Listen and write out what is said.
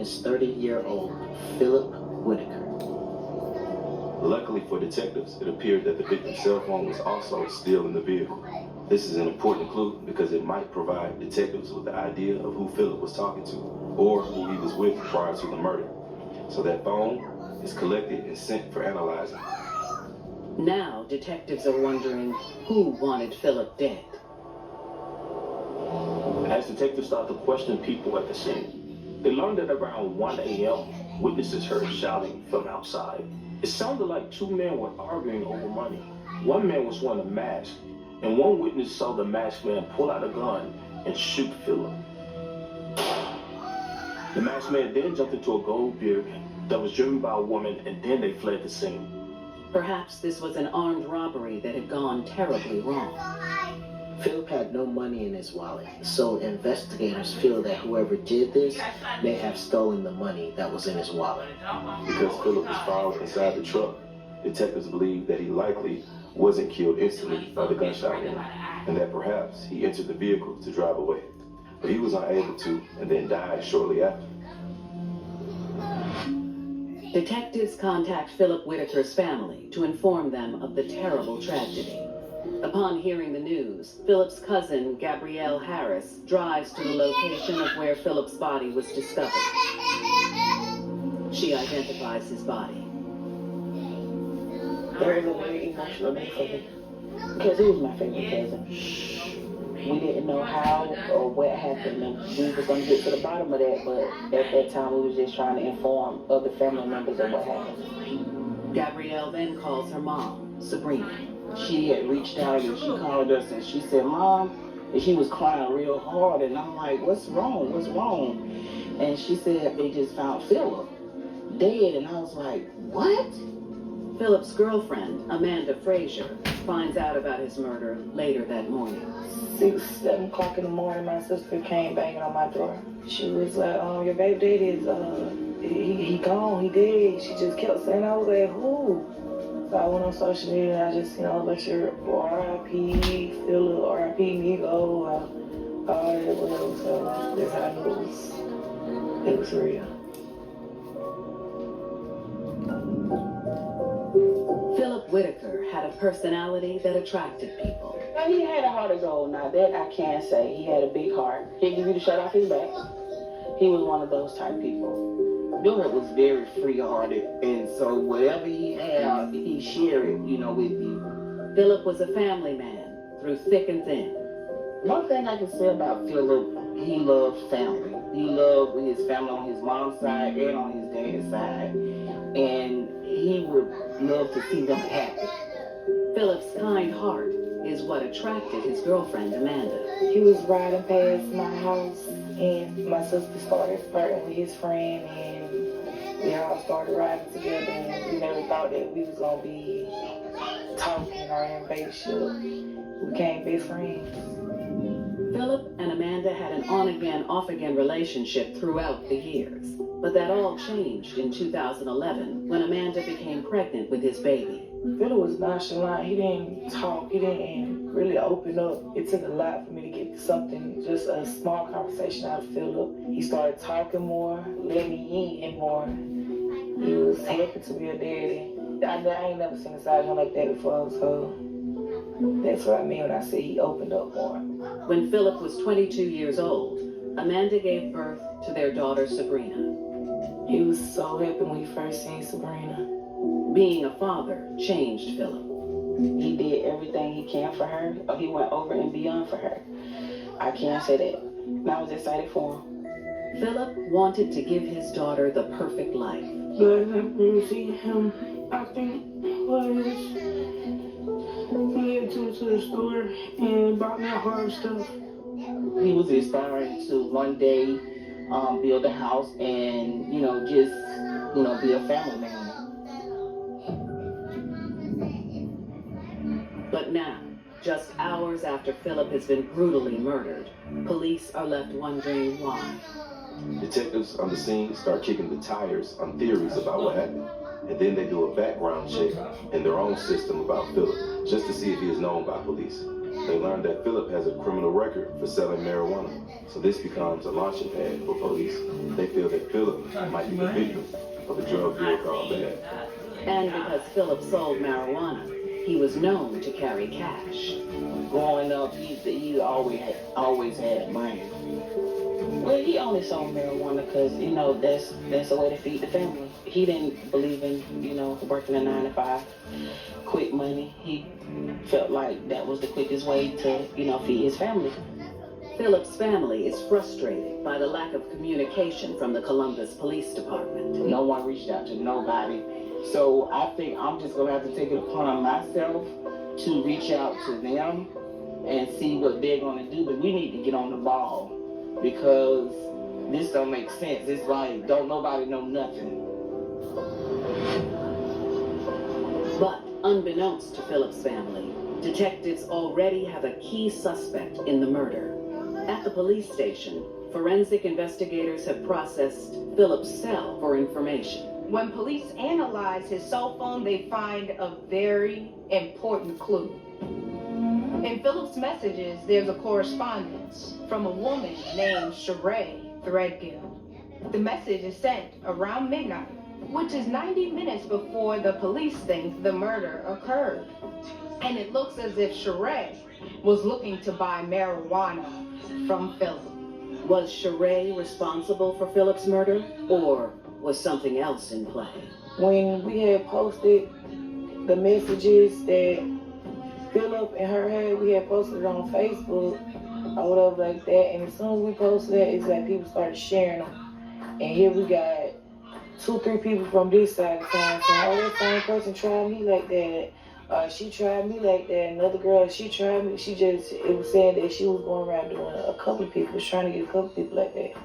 is 30-year-old Philip Whitaker. Luckily for detectives, it appeared that the victim's cell phone was also still in the vehicle. This is an important clue because it might provide detectives with the idea of who Philip was talking to or who he was with prior to the murder. So that phone is collected and sent for analyzing. Now, detectives are wondering who wanted Philip dead. As detectives start to question people at the scene, they learned that around 1 a.m., witnesses heard shouting from outside. It sounded like two men were arguing over money. One man was wearing a mask, and one witness saw the masked man pull out a gun and shoot Philip. The masked man then jumped into a gold Buick that was driven by a woman, and then they fled the scene. Perhaps this was an armed robbery that had gone terribly wrong. Philip had no money in his wallet, so investigators feel that whoever did this may have stolen the money that was in his wallet. Because Philip was found inside the truck, detectives believe that he likely wasn't killed instantly by the gunshot wound, and that perhaps he entered the vehicle to drive away. But he was unable to, and then died shortly after. Detectives contact Philip Whitaker's family to inform them of the terrible tragedy. Upon hearing the news, Philip's cousin, Gabrielle Harris, drives to the location of where Philip's body was discovered. She identifies his body. It was a very emotional day for me because he was my favorite cousin. We didn't know how or what happened, and we were going to get to the bottom of that, but at that time we were just trying to inform other family members of what happened. Gabrielle then calls her mom, Sabrina. She had reached out and she called us and she said, "Mom," and she was crying real hard, and I'm like, "What's wrong? What's wrong?" And she said they just found Philip dead, and I was like, "What?" Philip's girlfriend, Amanda Frazier, finds out about his murder later that morning. 6, 7 o'clock in the morning, my sister came banging on my door. She was like, "Your baby daddy is, he gone, he dead." She just kept saying, I was like, "Who?" So I went on social media and I just seen a bunch of R.I.P. Philip, R.I.P. Nigo, all that was. So that's how I knew it was real. Philip Whitaker had a personality that attracted people. Now, he had a heart of gold. Now, that I can say. He had a big heart. He'd give you the shirt off his back. He was one of those type people. Philip was very free-hearted, and so whatever he had, he shared it, with you. Philip was a family man through thick and thin. One thing I can say about Philip, he loved family. He loved his family on his mom's side and on his dad's side, and he would love to see them happy. Philip's kind heart is what attracted his girlfriend, Amanda. He was riding past my house, and my sister started flirting with his friend, and we all started riding together, and we never thought that we was going to be talking or in relationship. We became best friends. Philip and Amanda had an on-again, off-again relationship throughout the years. But that all changed in 2011 when Amanda became pregnant with his baby. Philip was nonchalant. He didn't talk. He didn't really open up. It took a lot for me to get something, just a small conversation out of Philip. He started talking more, let me in more. He was happy to be a daddy. I ain't never seen a side of him like that before, so that's what I mean when I say he opened up more. When Philip was 22 years old, Amanda gave birth to their daughter, Sabrina. He was so happy when he first seen Sabrina. Being a father changed Philip. He did everything he can for her. He went over and beyond for her. I can't say that. And I was excited for him. Philip wanted to give his daughter the perfect life. But when you see him, I think was he took me to the store and bought me a hard stuff. He was aspiring to one day build a house and, just, be a family man. But now, just hours after Philip has been brutally murdered, police are left wondering why. Detectives on the scene start kicking the tires on theories about what happened, and then they do a background check in their own system about Philip, just to see if he is known by police. They learn that Philip has a criminal record for selling marijuana, so this becomes a launching pad for police. They feel that Philip might be the victim of a drug deal gone bad. And because Philip sold marijuana, he was known to carry cash. Growing up, he always had money. Well, he only sold marijuana because, you know, that's a way to feed the family. He didn't believe in, you know, working a 9 to 5, quick money. He felt like that was the quickest way to, you know, feed his family. Philip's family is frustrated by the lack of communication from the Columbus Police Department. No one reached out to nobody. So I think I'm just going to have to take it upon myself to reach out to them and see what they're going to do. But we need to get on the ball because this don't make sense. It's like, don't nobody know nothing. But unbeknownst to Philip's family, detectives already have a key suspect in the murder. At the police station, forensic investigators have processed Philip's cell for information. When police analyze his cell phone, they find a very important clue. In Philip's messages, there's a correspondence from a woman named Sheree Threadgill. The message is sent around midnight, which is 90 minutes before the police think the murder occurred. And it looks as if Sheree was looking to buy marijuana from Philip. Was Sheree responsible for Philip's murder, or was something else in play? When we had posted the messages that Philip and her had, we had posted it on Facebook or whatever like that. And as soon as we posted that, it's like people started sharing them. And here we got 2-3 people from this side of town saying, oh, that same person tried me like that. She tried me like that. Another girl, she tried me. It was saying that she was going around doing a couple of people, was trying to get a couple of people like that.